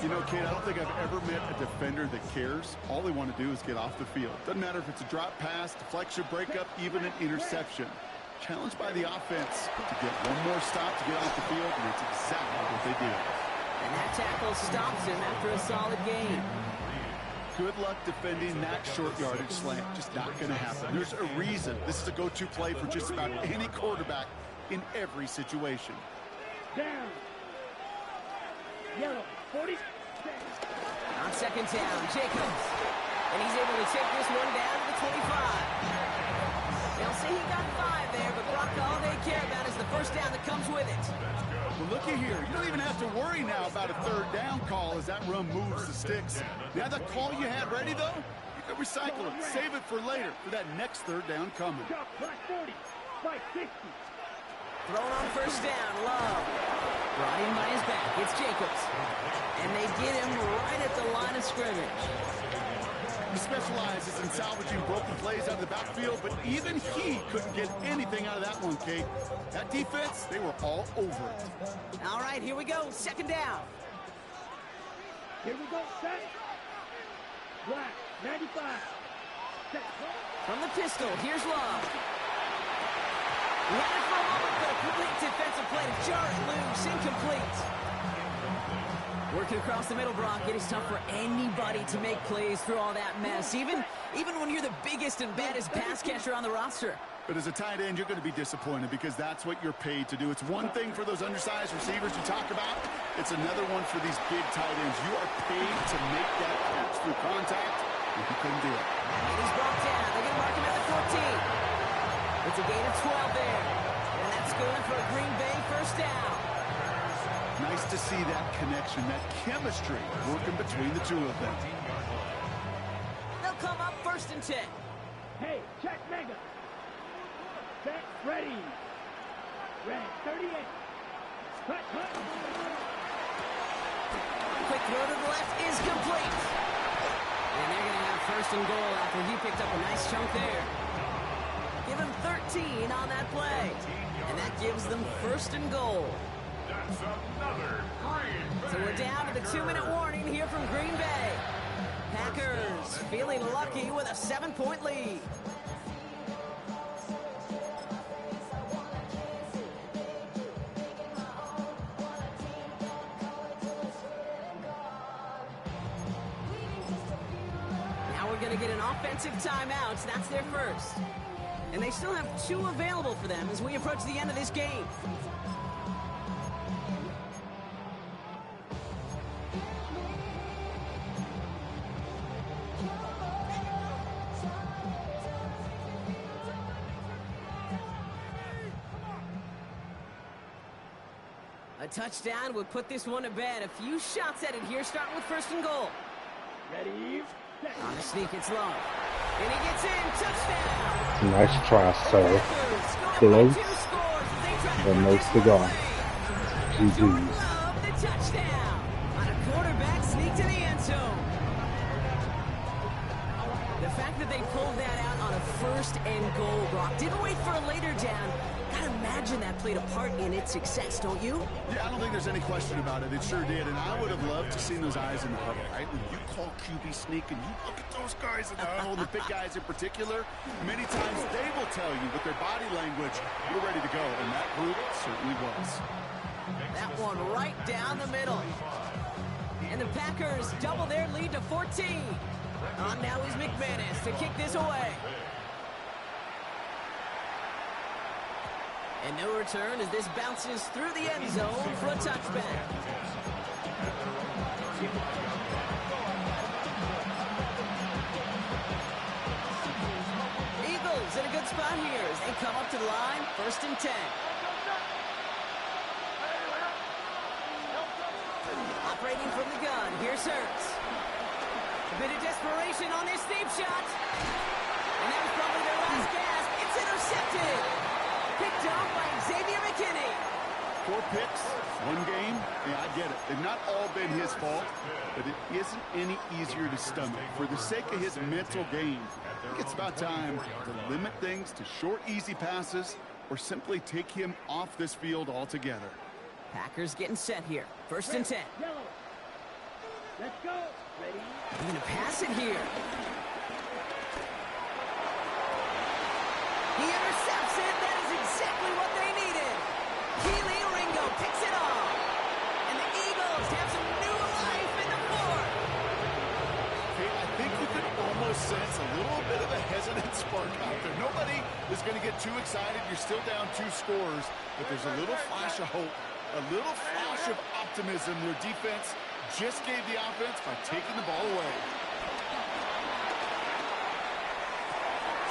You know, Kate, I don't think I've ever met a defender that cares. All they want to do is get off the field. Doesn't matter if it's a drop pass, deflection, breakup, even an interception. Challenged by the offense to get one more stop to get off the field, and it's exactly what they did. And that tackle stops him after a solid gain. Good luck defending that short yardage slant. Just not going to happen. There's a reason this is a go-to play for just about any quarterback in every situation. Down. Yellow. 40. On second down, Jacobs. And he's able to take this one down to the 25. They'll say he got 5 there, but Brock, all they care about is the first down that comes with it. Well, looky here. You don't even have to worry now about a third down call as that run moves the sticks. Now that call you had ready, though, you can recycle it. Save it for later for that next third down coming. Drop back 40. 560. Thrown on first down, Love. Brought in by his back. It's Jacobs. And they get him right at the line of scrimmage. He specializes in salvaging broken plays out of the backfield, but even he couldn't get anything out of that one, Kate. That defense, they were all over it. All right, here we go. Second down. Here we go. Set. Black. 95. Set. From the pistol, here's Love. He had it for a moment, but a complete defensive play to jar it loose, incomplete. Working across the middle, Brock, it is tough for anybody to make plays through all that mess, even when you're the biggest and baddest pass catcher on the roster. But as a tight end, you're going to be disappointed because that's what you're paid to do. It's one thing for those undersized receivers you talk about. It's another one for these big tight ends. You are paid to make that catch through contact, and he couldn't do it. And he's brought down. They're going to mark him at the 14. It's a gain of 12 there. And that's good for a Green Bay first down. Nice to see that connection, that chemistry working between the two of them. They'll come up first and 10. Hey, check mega. Set. Ready. Red. 38. Cut. Quick throw to the left is complete. And they're going to have first and goal after he picked up a nice chunk there. Give him 13 on that play. And that gives them first and goal. That's another Green Bay. So we're down to the 2-minute warning here from Green Bay. Packers feeling lucky with a 7-point lead. Now we're going to get an offensive timeout. That's their first. And they still have 2 available for them as we approach the end of this game. A touchdown would put this one to bed. A few shots at it here, starting with first and goal. Ready. Set. On the sneak, it's Love. And he gets in. Touchdown. Nice try, sir. Close, but no cigar. GG's. Love the touchdown. On a quarterback sneak to the end zone. The fact that they pulled that out on a first and goal, Brock, didn't wait for a later down. Gotta imagine that played a part in its success, don't you? Yeah, I don't think there's any question about it. It sure did, and I would have loved to seen those eyes in the huddle, right? When you call QB sneak and you look at those guys in the huddle, the big guys in particular, many times they will tell you with their body language, we're ready to go, and that group certainly was. That one right down the middle. And the Packers double their lead to 14. On now is McManus to kick this away. And no return as this bounces through the end zone for a touchback. Eagles in a good spot here as they come up to the line, first and 10. Operating from the gun, here's Hurts. A bit of desperation on this deep shot. And that was probably their last gasp. It's intercepted. Picked off by Xavier McKinney. 4 picks, 1 game. Yeah, I get it. They've not all been his fault, but it isn't any easier to stomach. For the sake of his mental game, I think it's about time to limit things to short, easy passes or simply take him off this field altogether. Packers getting set here. 1st and 10. Yellow. Let's go. Ready? They're going to pass it here. He intercepts it. That is exactly what they needed. Keely Ringo picks it off. And the Eagles have some new life in the 4th. Okay, I think you could almost sense a little bit of a hesitant spark out there. Nobody is going to get too excited. You're still down 2 scores, but there's a little flash of hope, a little flash of optimism. Their defense just gave the offense by taking the ball away.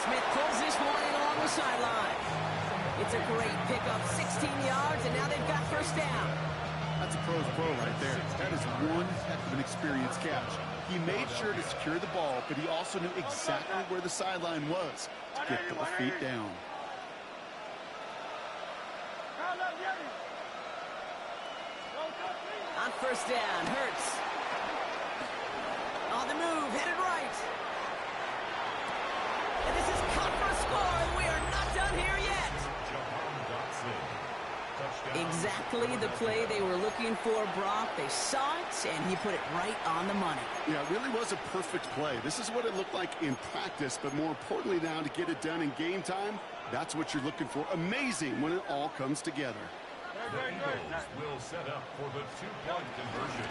Smith pulls this one in along the sideline. It's a great pickup, 16 yards, and now they've got 1st down. That's a pro's pro right there. That is one heck of an experienced catch. He made sure to secure the ball, but he also knew exactly where the sideline was to get both feet down. On 1st down, Hurts. On the move, headed right. And this is cut for a score, and we are not done here yet. Exactly the play they were looking for, Brock. They saw it, and he put it right on the money. Yeah, it really was a perfect play. This is what it looked like in practice, but more importantly now to get it done in game time, that's what you're looking for. Amazing when it all comes together. The Eagles will set up for the 2-point conversion.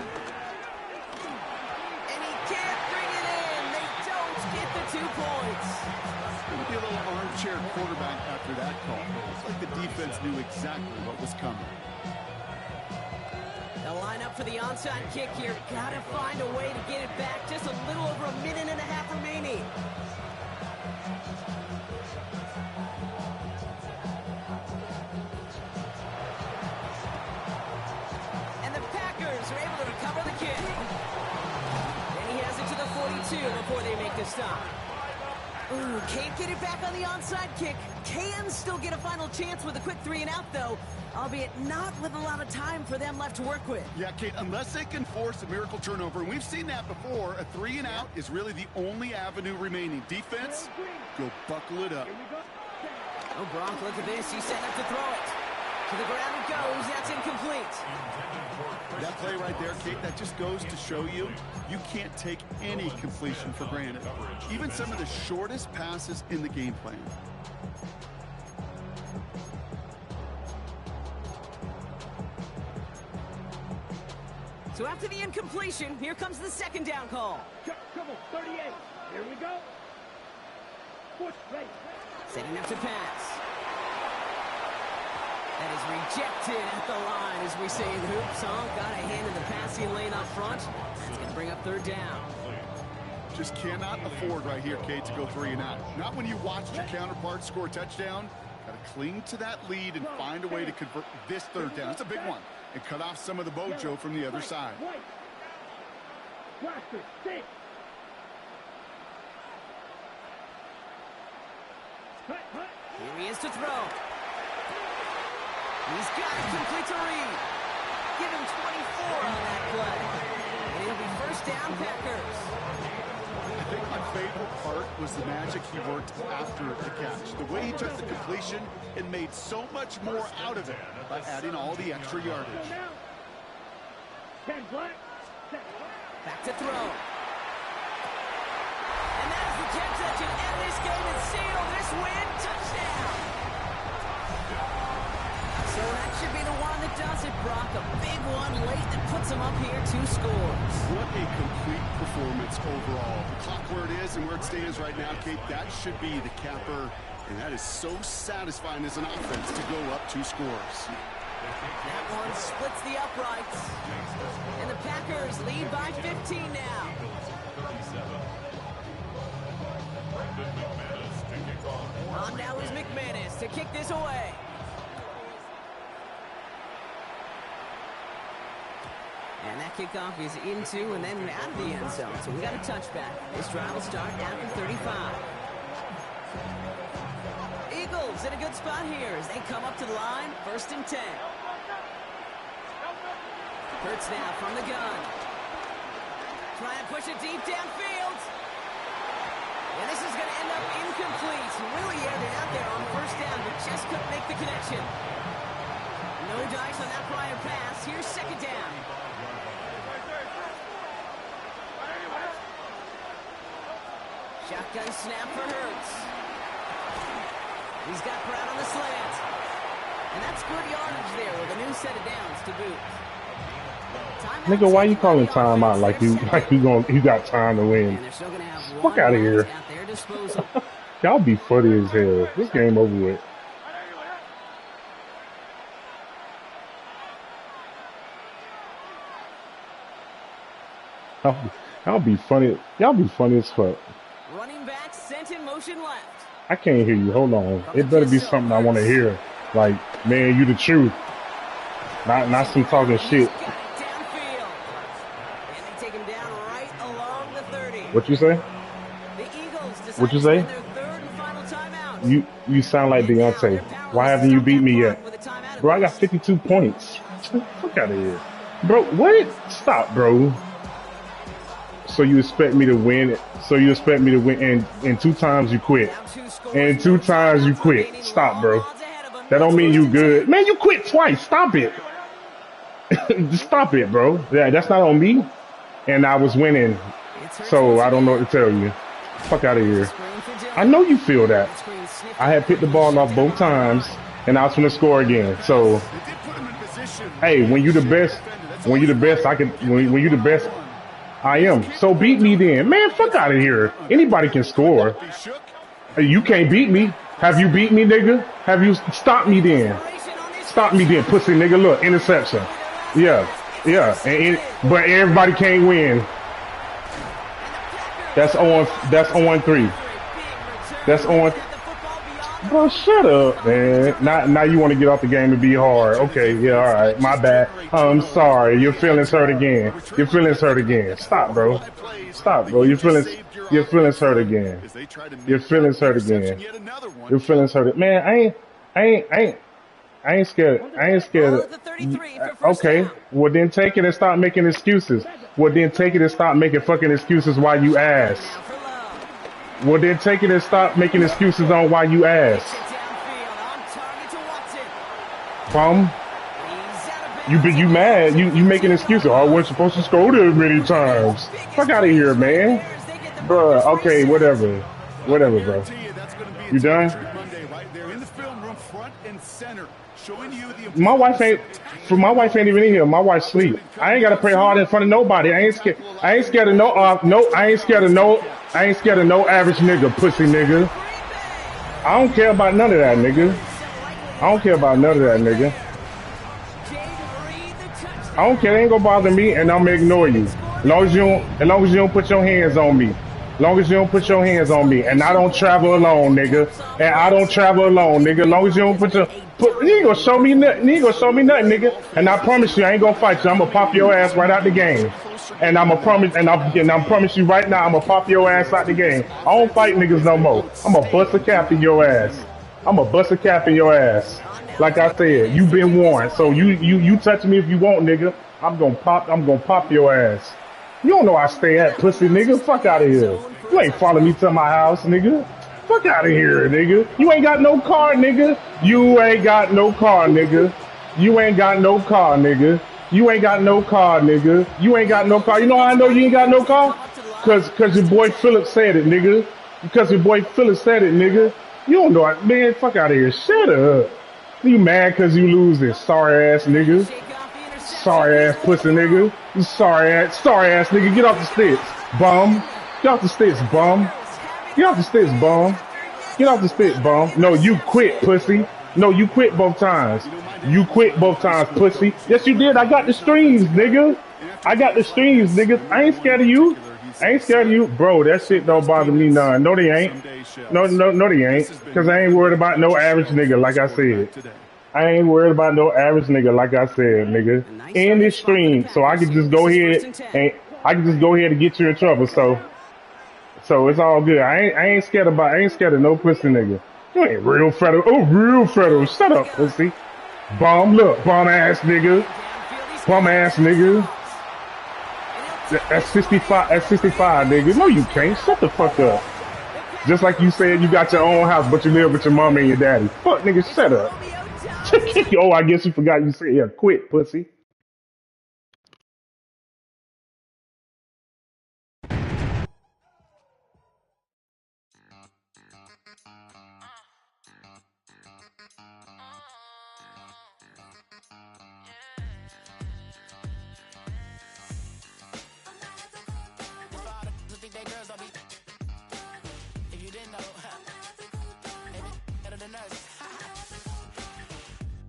And he can't bring it in. They don't get the 2 points. Going to be a little armchair quarterback after that call. It's like the defense knew exactly what was coming. They'll line up for the onside kick here. Got to find a way to get it back. Just a little over a minute and a half remaining. And the Packers are able to recover the kick. And he has it to the 42 before they make the stop. Ooh, can't get it back on the onside kick. Can still get a final chance with a quick 3-and-out, though, albeit not with a lot of time for them left to work with. Yeah, Kate, unless they can force a miracle turnover, and we've seen that before, a 3-and-out is really the only avenue remaining. Defense, go buckle it up. Oh, Brock, look at this. He's set up to throw it. To the ground it goes. That's incomplete. That play right there, Kate, that just goes to show you, you can't take any completion for granted. Even some of the shortest passes in the game plan. So after the incompletion, here comes the 2nd down call. Trouble, 38. Here we go. Push, right. Setting up to pass. That is rejected at the line, as we say in hoops. Oh, got a hand in the passing lane up front. That's going to bring up 3rd down. Just cannot afford right here, Kate, to go 3-and-out. Not when you watched your counterpart score a touchdown. Got to cling to that lead and find a way to convert this 3rd down. It's a big one. And cut off some of the mojo from the other side. White. Blaster, 6. Here he is to throw. He's got it complete to Reed. Give him 24 on that play. And it'll be 1st down, Packers. I think my favorite part was the magic he worked after the catch. The way he took the completion and made so much more out of it by adding all the extra yardage. 10 black. Back to throw. And that is the catch that should end this game and seal this win. Touchdown. So that should be the one that does it, Brock. A big one late that puts them up here 2 scores. What a complete performance overall. The clock where it is and where it stands right now, Kate, that should be the capper. And that is so satisfying as an offense to go up 2 scores. That one splits the uprights. And the Packers lead by 15 now. On now is McManus to kick this away. And that kickoff is into and then out of the end zone. So we got a touchback. This drive will start after 35. Eagles in a good spot here as they come up to the line. 1st and 10. Hurts now from the gun. Trying to push it deep downfield. And this is going to end up incomplete. Really aired it out there on first down, but just couldn't make the connection. No dice on that prior pass. Here's second down. Shotgun snap for Hurts. He's got Brown on the slant. And that's good yardage there with a new set of downs to boot. Nigga, why you calling timeout like you got time to win? Fuck out of here. Y'all be funny as hell. This game over with. Y'all be funny. Y'all be funny as fuck. Running back sent in motion left. I can't hear you. Hold on. It better be something I want to hear. Like, man, you the truth. Not some talking shit. What you say? What you say? You sound like Deontay. Why haven't you beat me yet? Bro, I got 52 points. Fuck out of here. Bro, what? Stop, bro. So you expect me to win? So you expect me to win and 2 times you quit? And 2 times you quit. Stop, bro. That don't mean you good. Man, you quit twice. Stop it. Just stop it, bro. Yeah, that's not on me. And I was winning. So I don't know what to tell you. Fuck out of here. I know you feel that. I had picked the ball off both times, and I was going to score again. So, hey, when you the best, I can. When you the best, I am. So beat me then, man. Fuck out of here. Anybody can score. You can't beat me. Have you beat me, nigga? Have you stopped me then? Stop me then, pussy nigga. Look, interception. Yeah. But everybody can't win. That's on 3. That's on. Bro, shut up, man. Now you want to get off the game and be hard. Okay, yeah, all right. My bad. I'm sorry. Your feelings hurt again. Your feelings hurt again. Stop, bro. Stop, bro. Your feelings hurt again. Your feelings hurt again. Your feelings hurt. Man, I ain't scared. I ain't scared. Okay, well then take it and stop making excuses. Well then take it and stop making fucking excuses why you ass. Well then take it and stop making excuses on why you ass. Bum. You mad? You making excuses? Oh, I wasn't supposed to score that many times. Fuck out of here, man. Bruh, okay, whatever, bro. You done? My wife ain't even in here. My wife sleep. I ain't gotta pray hard in front of nobody. I ain't scared of no average nigga, pussy nigga. I don't care about none of that, nigga. I don't care about none of that, nigga. I don't care. It ain't gonna bother me, and I'm gonna ignore you. As long as you don't put your hands on me. Long as you don't put your hands on me, and I don't travel alone, nigga. And I don't travel alone, nigga. Long as you don't you ain't gonna show me nothing. You ain't gonna show me nothing, nigga. And I promise you, I ain't gonna fight you. I'm gonna pop your ass right out the game. And I'm promise you right now, I'm gonna pop your ass out the game. I don't fight niggas no more. I'm gonna bust a cap in your ass. I'm gonna bust a cap in your ass. Like I said, you been warned. So you touch me if you want, nigga. I'm gonna pop your ass. You don't know I stay at, pussy nigga. Fuck out of here. You ain't follow me to my house, nigga. Fuck out of here, nigga. You ain't got no car, nigga. You ain't got no car, nigga. You ain't got no car, nigga. You ain't got no car, nigga. You ain't got no car. You know how I know you ain't got no car? Cause your boy Philip said it, nigga. Because your boy Philip said it, nigga. You don't know it. Man, fuck out of here. Shut up. You mad cause you lose this sorry ass nigga. Sorry ass pussy nigga. You sorry ass nigga. Get off the sticks, bum. Get off the sticks, bum. Get off the sticks, bum. Get off the sticks, bum. No, you quit, pussy. No, you quit both times. You quit both times, pussy. Yes, you did. I got the streams, nigga. I got the streams, nigga. I ain't scared of you. I ain't scared of you. Bro, that shit don't bother me none. No, they ain't. No, they ain't. Because I ain't worried about no average nigga, like I said. I ain't worried about no average nigga, like I said, nigga. In this stream, so I can just go ahead and get you in trouble. So it's all good. I ain't scared of no pussy nigga. You ain't real federal. Oh, real federal. Shut up, pussy. Bum, look, bum ass nigga. Bum ass nigga. At 65, nigga. No, you can't. Shut the fuck up. Just like you said, you got your own house, but you live with your mom and your daddy. Fuck, nigga, shut up. Oh, I guess you forgot you said, yeah, quit, pussy.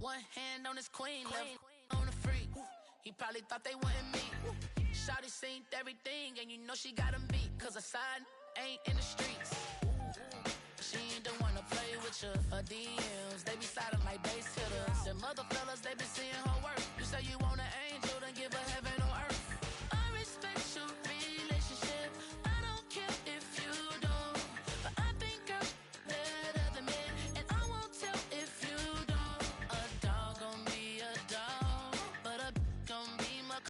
One hand on his queen, left on the freak. He probably thought they wouldn't meet. Shawty seen everything, and you know she got him beat. Cause her side ain't in the streets. She ain't the one to play with you. Her DMs, they be sliding like base hitters. And motherfuckers